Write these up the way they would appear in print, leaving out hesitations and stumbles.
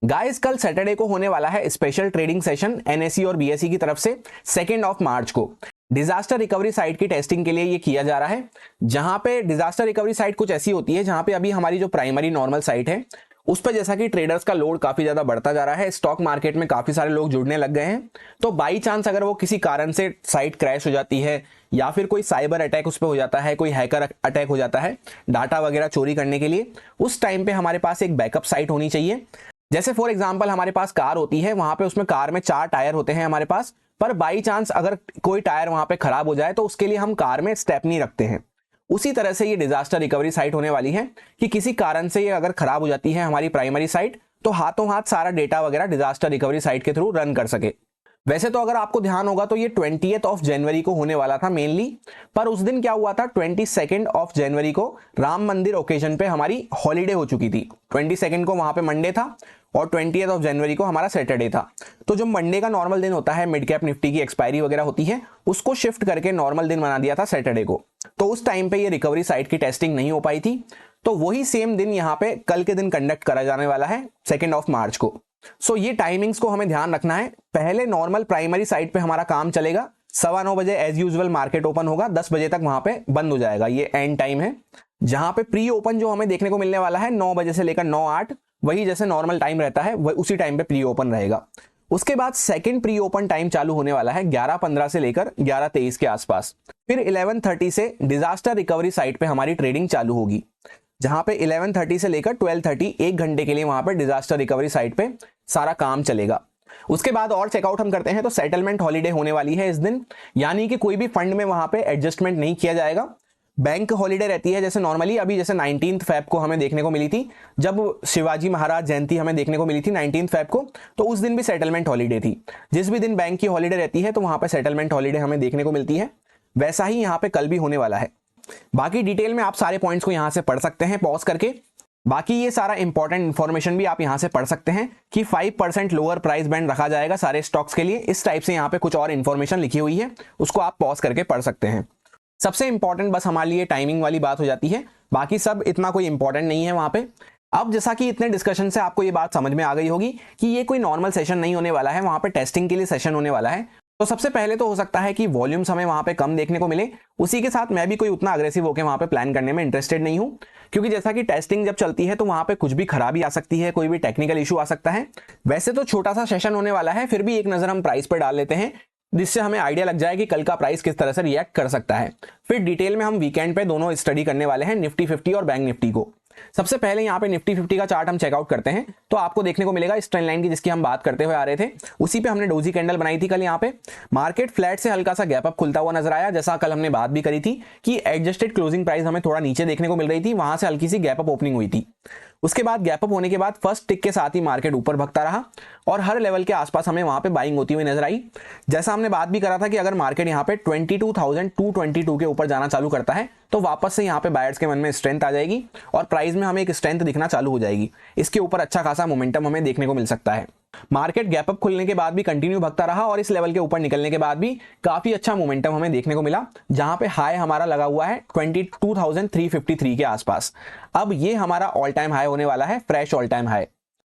Guys कल Saturday को होने वाला है स्पेशल ट्रेडिंग सेशन एनएसई और बीएसई की तरफ से 2 मार्च को। डिजास्टर रिकवरी साइट की टेस्टिंग के लिए ये किया जा रहा है, जहां पे डिजास्टर रिकवरी साइट कुछ ऐसी होती है जहां पे अभी हमारी जो प्राइमरी नॉर्मल साइट है उस पर जैसा कि ट्रेडर्स का लोड काफी ज्यादा बढ़ता जा रहा है, स्टॉक मार्केट में काफी सारे लोग जुड़ने लग गए हैं। तो बाई चांस अगर वो किसी कारण से साइट क्रैश हो जाती है या फिर कोई साइबर अटैक उस पर हो जाता है, कोई हैकर अटैक हो जाता है डाटा वगैरह चोरी करने के लिए, उस टाइम पे हमारे पास एक बैकअप साइट होनी चाहिए। जैसे फॉर एग्जांपल हमारे पास कार होती है, वहां पे उसमें कार में 4 टायर होते हैं हमारे पास, पर बाई चांस अगर कोई टायर वहां पे खराब हो जाए तो उसके लिए हम कार में स्टेपनी रखते हैं। उसी तरह से ये डिजास्टर रिकवरी साइट होने वाली है कि किसी कारण से ये अगर खराब हो जाती है हमारी प्राइमरी साइट तो हाथों हाथ सारा डेटा वगैरह डिजास्टर रिकवरी साइट के थ्रू रन कर सके। वैसे तो अगर आपको ध्यान होगा तो ये 20th जनवरी को होने वाला था मेनली, पर उस दिन क्या हुआ था 22 जनवरी को राम मंदिर ओकेजन पे हमारी हॉलीडे हो चुकी थी। 22 को वहां पे मंडे था और 20th जनवरी को हमारा सैटरडे था। तो जो मंडे का नॉर्मल दिन होता है, मिड कैप निफ्टी की एक्सपायरी वगैरह होती है, उसको शिफ्ट करके नॉर्मल दिन बना दिया था सैटरडे को। तो उस टाइम पे ये रिकवरी साइट की टेस्टिंग नहीं हो पाई थी, तो वही सेम दिन यहाँ पे कल के दिन कंडक्ट करा जाने वाला है 2 मार्च को। सो ये टाइमिंग्स को हमें ध्यान रखना है। पहले नॉर्मल प्राइमरी साइट पे हमारा काम चलेगा, 9:15 बजे एज यूजुअल मार्केट ओपन होगा, 10 बजे तक वहां पे बंद हो जाएगा। ये एंड टाइम है जहां पे प्री ओपन जो हमें देखने को मिलने वाला है 9 बजे से लेकर 9:08, वही जैसे नॉर्मल टाइम रहता है वही उसी टाइम पे प्री ओपन रहेगा। उसके बाद सेकंड प्री ओपन टाइम चालू होने वाला है 11:15 से लेकर 11:23 के आसपास। फिर 11:30 से डिजास्टर रिकवरी साइट पे हमारी ट्रेडिंग चालू होगी, जहां पे 11:30 से लेकर 12:30 1 घंटे के लिए वहां पे डिजास्टर रिकवरी साइट पे सारा काम चलेगा। उसके बाद और चेकआउट हम करते हैं तो सेटलमेंट हॉलीडे होने वाली है इस दिन, यानी कि कोई भी फंड में वहां पे एडजस्टमेंट नहीं किया जाएगा। बैंक हॉलीडे रहती है जैसे नॉर्मली, अभी जैसे 19 फेब को हमें देखने को मिली थी, जब शिवाजी महाराज जयंती हमें देखने को मिली थी 19 फेब को, तो उस दिन भी सेटलमेंट हॉलीडे थी। जिस भी दिन बैंक की हॉलीडे रहती है तो वहां पे सेटलमेंट हॉलीडे हमें देखने को मिलती है, वैसा ही यहाँ पे कल भी होने वाला है। बाकी डिटेल में आप सारे पॉइंट्स को यहां से पढ़ सकते हैं पॉज करके। बाकी ये सारा इंपॉर्टेंट इंफॉर्मेशन भी आप यहां से पढ़ सकते हैं कि 5% लोअर प्राइस बैंड रखा जाएगा सारे स्टॉक्स के लिए। इस टाइप से यहां पे कुछ और इंफॉर्मेशन लिखी हुई है, उसको आप पॉज करके पढ़ सकते हैं। सबसे इंपॉर्टेंट बस हमारे लिए टाइमिंग वाली बात हो जाती है, बाकी सब इतना कोई इंपॉर्टेंट नहीं है वहां पे। अब जैसा कि इतने डिस्कशन से आपको ये बात समझ में आ गई होगी कि ये कोई नॉर्मल सेशन नहीं होने वाला है, वहां पे टेस्टिंग के लिए सेशन होने वाला है। तो सबसे पहले तो हो सकता है कि वॉल्यूम्स हमें वहां पे कम देखने को मिले, उसी के साथ मैं भी कोई उतना अग्रेसिव होकर वहां पे प्लान करने में इंटरेस्टेड नहीं हूं, क्योंकि जैसा कि टेस्टिंग जब चलती है तो वहां पे कुछ भी खराबी आ सकती है, कोई भी टेक्निकल इशू आ सकता है। वैसे तो छोटा सा सेशन होने वाला है, फिर भी एक नजर हम प्राइस पर डाल लेते हैं जिससे हमें आइडिया लग जाए कि कल का प्राइस किस तरह से रिएक्ट कर सकता है। फिर डिटेल में हम वीकेंड पे दोनों स्टडी करने वाले हैं, निफ्टी 50 और बैंक निफ्टी को। सबसे पहले यहाँ पे निफ्टी 50 का चार्ट हम चेकआउट करते हैं तो आपको देखने को मिलेगा इस ट्रेंड लाइन की जिसकी हम बात करते हुए आ रहे थे, उसी पे हमने डोजी कैंडल बनाई थी कल। यहाँ पे मार्केट फ्लैट से हल्का सा गैप अप खुलता हुआ नजर आया, जैसा कल हमने बात भी करी थी कि एडजस्टेड क्लोजिंग प्राइस हमें थोड़ा नीचे देखने को मिल रही थी, वहां से हल्की सी गैप अप ओपनिंग हुई थी। उसके बाद गैप अप होने के बाद फर्स्ट टिक के साथ ही मार्केट ऊपर भगता रहा और हर लेवल के आसपास हमें वहां पे बाइंग होती हुई नजर आई। जैसा हमने बात भी करा था कि अगर मार्केट यहाँ पे 22,222 के ऊपर जाना चालू करता है तो वापस से यहाँ पे बायर्स के मन में स्ट्रेंथ आ जाएगी और प्राइस में हमें एक स्ट्रेंथ दिखना चालू हो जाएगी। इसके ऊपर अच्छा खासा मोमेंटम हमें देखने को मिल सकता है। मार्केट गैप अप खुलने के बाद भी कंटिन्यू भगता रहा और इस लेवल के ऊपर निकलने के बाद भी काफी अच्छा मोमेंटम हमें देखने को मिला, जहां पे हाई हमारा लगा हुआ है 22,353 के आसपास। अब ये हमारा ऑल टाइम हाई होने वाला है, फ्रेश ऑल टाइम हाई।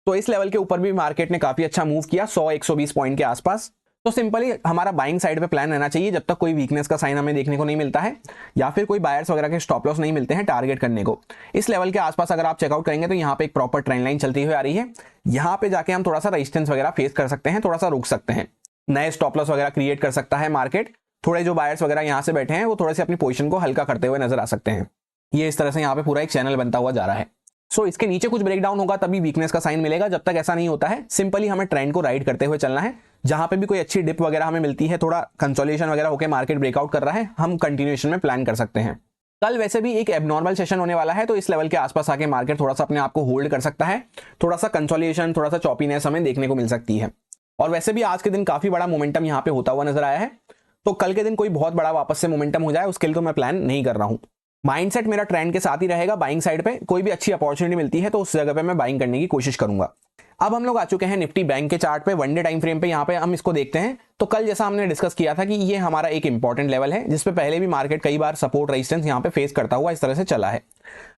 तो इस लेवल के ऊपर भी मार्केट ने काफी अच्छा मूव किया 100-120 पॉइंट के आसपास। तो सिंपली हमारा बाइंग साइड पे प्लान रहना चाहिए जब तक कोई वीकनेस का साइन हमें देखने को नहीं मिलता है या फिर कोई बायर्स वगैरह के स्टॉप लॉस नहीं मिलते हैं टारगेट करने को। इस लेवल के आसपास अगर आप चेकआउट करेंगे तो यहाँ पे एक प्रॉपर ट्रेंड लाइन चलती हुई आ रही है, यहाँ पे जाके हम थोड़ा सा रेजिस्टेंस वगैरह फेस कर सकते हैं, थोड़ा सा रुक सकते हैं, नए स्टॉप लॉस वगैरह क्रिएट कर सकता है मार्केट। थोड़े जो बायर्स वगैरह यहाँ से बैठे हैं वो थोड़े से अपनी पोजीशन को हल्का करते हुए नजर आ सकते हैं। ये इस तरह से यहाँ पे पूरा एक चैनल बनता हुआ जा रहा है। सो इसके नीचे कुछ ब्रेकडाउन होगा तभी वीकनेस का साइन मिलेगा, जब तक ऐसा नहीं होता है सिंपली हमें ट्रेंड को राइड करते हुए चलना है। जहां पे भी कोई अच्छी डिप वगैरह हमें मिलती है, थोड़ा कंसोलिडेशन वगैरह होकर मार्केट ब्रेकआउट कर रहा है, हम कंटिन्यूएशन में प्लान कर सकते हैं। कल वैसे भी एक एबनॉर्मल सेशन होने वाला है, तो इस लेवल के आसपास आके मार्केट थोड़ा सा अपने आप को होल्ड कर सकता है, थोड़ा सा कंसोलिडेशन, थोड़ा सा चॉपीनेस हमें देखने को मिल सकती है। और वैसे भी आज के दिन काफी बड़ा मोमेंटम यहाँ पे होता हुआ नजर आया है, तो कल के दिन कोई बहुत बड़ा वापस से मोमेंटम हो जाए उसके लिए तो मैं प्लान नहीं कर रहा हूं। माइंडसेट मेरा ट्रेंड के साथ ही रहेगा, बाइंग साइड पे कोई भी अच्छी अपॉर्चुनिटी मिलती है तो उस जगह पे मैं बाइंग करने की कोशिश करूंगा। अब हम लोग आ चुके हैं निफ्टी बैंक के चार्ट पे, वन डे टाइम फ्रेम पे। यहाँ पे हम इसको देखते हैं तो कल जैसा हमने डिस्कस किया था कि ये हमारा एक इंपॉर्टेंट लेवल है जिस पे पहले भी मार्केट कई बार सपोर्ट रेजिस्टेंस यहाँ पे फेस करता हुआ इस तरह से चला है।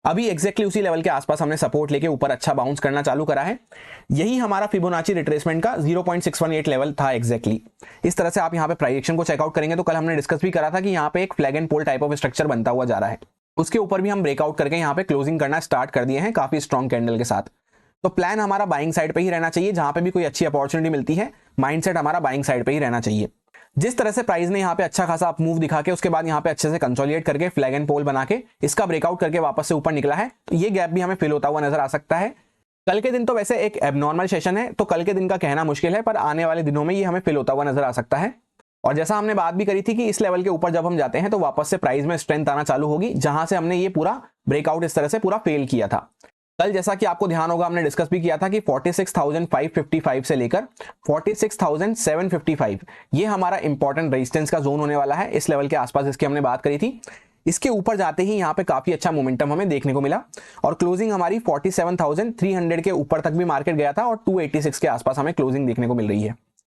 अभी एग्जैक्टली उसी लेवल के आसपास हमने सपोर्ट लेके ऊपर अच्छा बाउंस करना चालू करा है। यही हमारा फिबोनाची रिट्रेसमेंट का 0.618 लेवल था एग्जैक्टली। इस तरह से आप यहाँ पे प्राइस एक्शन को चेकआउट करेंगे तो कल हमने डिस्कस भी करा था कि यहाँ पे एक flag and pole type of structure बनता हुआ जा रहा है। उसके ऊपर भी हम ब्रेकआउट करके यहाँ पे क्लोजिंग करना स्टार्ट कर दिए हैं काफी स्ट्रॉन्ग कैंडल के साथ। तो प्लान हमारा बाइंग साइड पे ही रहना चाहिए, जहां पे भी कोई अच्छी अपॉर्चुनिटी मिलती है माइंडसेट हमारा बाइंग साइड पे ही रहना चाहिए। जिस तरह से प्राइस ने यहाँ पे अच्छा खासा अप मूव दिखा के उसके बाद यहाँ पे अच्छे से कंसोलिडेट करके फ्लैग एंड पोल बना के इसका ब्रेकआउट करके वापस से ऊपर निकला है, तो ये गैप भी हमें फिल होता हुआ नजर आ सकता है। कल के दिन तो वैसे एक एबनॉर्मल सेशन है, तो कल के दिन का कहना मुश्किल है, पर आने वाले दिनों में ये हमें फिल होता हुआ नजर आ सकता है। और जैसा हमने बात भी करी थी कि इस लेवल के ऊपर जब हम जाते हैं तो वापस से प्राइस में स्ट्रेंथ आना चालू होगी, जहां से हमने ये पूरा ब्रेकआउट इस तरह से पूरा फेल किया था। कल जैसा कि आपको ध्यान होगा हमने डिस्कस भी किया था कि 46,555 से लेकर 46,755 ये हमारा इंपॉर्टेंट रेजिस्टेंस का जोन होने वाला है। इस लेवल के आसपास इसकी हमने बात करी थी। इसके ऊपर जाते ही यहाँ पे काफी अच्छा मोमेंटम हमें देखने को मिला और क्लोजिंग हमारी 47,300 के ऊपर तक भी मार्केट गया था और 286 के आसपास हमें क्लोजिंग देखने को मिल रही है।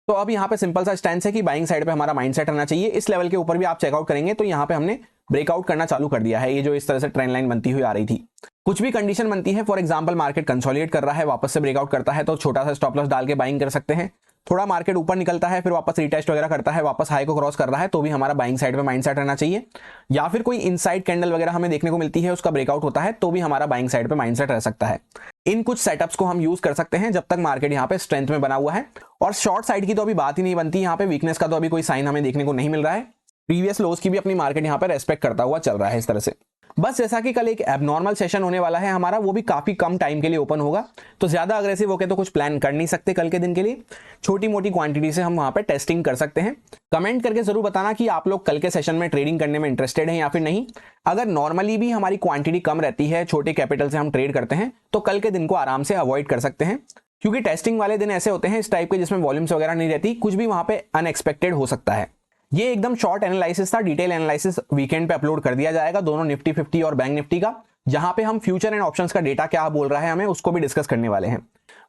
तो अब यहाँ पे सिंपल सा स्टैंड है कि बाइंग साइड पे हमारा माइंडसेट रहना चाहिए। इस लेवल के ऊपर भी आप चेकआउट करेंगे तो यहाँ पे हमने ब्रेकआउट करना चालू कर दिया है। ये जो इस तरह से ट्रेंड लाइन बनती हुई आ रही थी, कुछ भी कंडीशन बनती है, फॉर एग्जांपल मार्केट कंसोलिडेट कर रहा है, वापस से ब्रेकआउट करता है तो छोटा सा स्टॉप लॉस डाल के बाइंग कर सकते हैं। थोड़ा मार्केट ऊपर निकलता है फिर वापस रिटेस्ट वगैरह करता है, वापस हाई को क्रॉस कर रहा है, तो भी हमारा बाइंग साइड पे माइंडसेट रहना चाहिए। या फिर कोई इनसाइड कैंडल वगैरह हमें देखने को मिलती है, उसका ब्रेकआउट होता है, तो भी हमारा बाइंग साइड पे माइंडसेट रह सकता है। इन कुछ सेटअप्स को हम यूज कर सकते हैं जब तक मार्केट यहाँ पे स्ट्रेंथ में बना हुआ है। और शॉर्ट साइड की तो अभी बात ही नहीं बनती, यहाँ पे वीकनेस का तो अभी कोई साइन हमें देखने को नहीं मिल रहा है। प्रीवियस लोज की भी अपनी मार्केट यहाँ पे रेस्पेक्ट करता हुआ चल रहा है इस तरह से। बस जैसा कि कल एक एबनॉर्मल सेशन होने वाला है हमारा, वो भी काफी कम टाइम के लिए ओपन होगा, तो ज्यादा अग्रेसिव होकर तो कुछ प्लान कर नहीं सकते कल के दिन के लिए। छोटी मोटी क्वांटिटी से हम वहां पे टेस्टिंग कर सकते हैं। कमेंट करके जरूर बताना कि आप लोग कल के सेशन में ट्रेडिंग करने में इंटरेस्टेड हैं या फिर नहीं। अगर नॉर्मली भी हमारी क्वांटिटी कम रहती है, छोटे कैपिटल से हम ट्रेड करते हैं, तो कल के दिन को आराम से अवॉइड कर सकते हैं, क्योंकि टेस्टिंग वाले दिन ऐसे होते हैं इस टाइप के जिसमें वॉल्यूम्स वगैरह नहीं रहती, कुछ भी वहां पे अनएक्सपेक्टेड हो सकता है। ये एकदम शॉर्ट एनालिसिस था, डिटेल एनालिसिस वीकेंड पे अपलोड कर दिया जाएगा दोनों निफ्टी 50 और बैंक निफ्टी का, जहां पे हम फ्यूचर एंड ऑप्शंस का डेटा क्या बोल रहा है हमें उसको भी डिस्कस करने वाले हैं।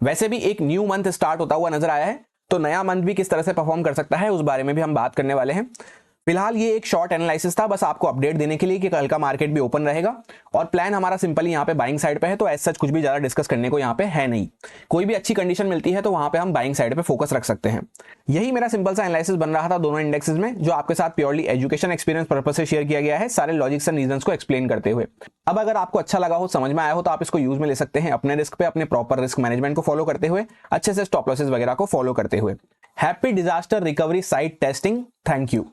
वैसे भी एक न्यू मंथ स्टार्ट होता हुआ नजर आया है, तो नया मंथ भी किस तरह से परफॉर्म कर सकता है उस बारे में भी हम बात करने वाले हैं। फिलहाल ये एक शॉर्ट एनालिसिस था, बस आपको अपडेट देने के लिए कि कल का मार्केट भी ओपन रहेगा और प्लान हमारा सिंपली यहाँ पे बाइंग साइड पे है, तो एज सच कुछ भी ज्यादा डिस्कस करने को यहाँ पे है नहीं। कोई भी अच्छी कंडीशन मिलती है तो वहां पे हम बाइंग साइड पे फोकस रख सकते हैं। यही मेरा सिंपल सा एनालिसिस बन रहा था दोनों इंडेक्सेस में, जो आपके साथ प्योरली एजुकेशन एक्सपीरियंस पर्पस से शेयर किया गया है, सारे लॉजिक्स एंड रीजंस को एक्सप्लेन करते हुए। अब अगर आपको अच्छा लगा हो, समझ में आया हो, तो आप इसको यूज में ले सकते हैं अपने रिस्क पे, अपने प्रॉपर रिस्क मैनेजमेंट को फॉलो करते हुए, अच्छे से स्टॉप लॉसेस वगैरह को फॉलो करते हुए। Happy disaster recovery site testing. Thank you.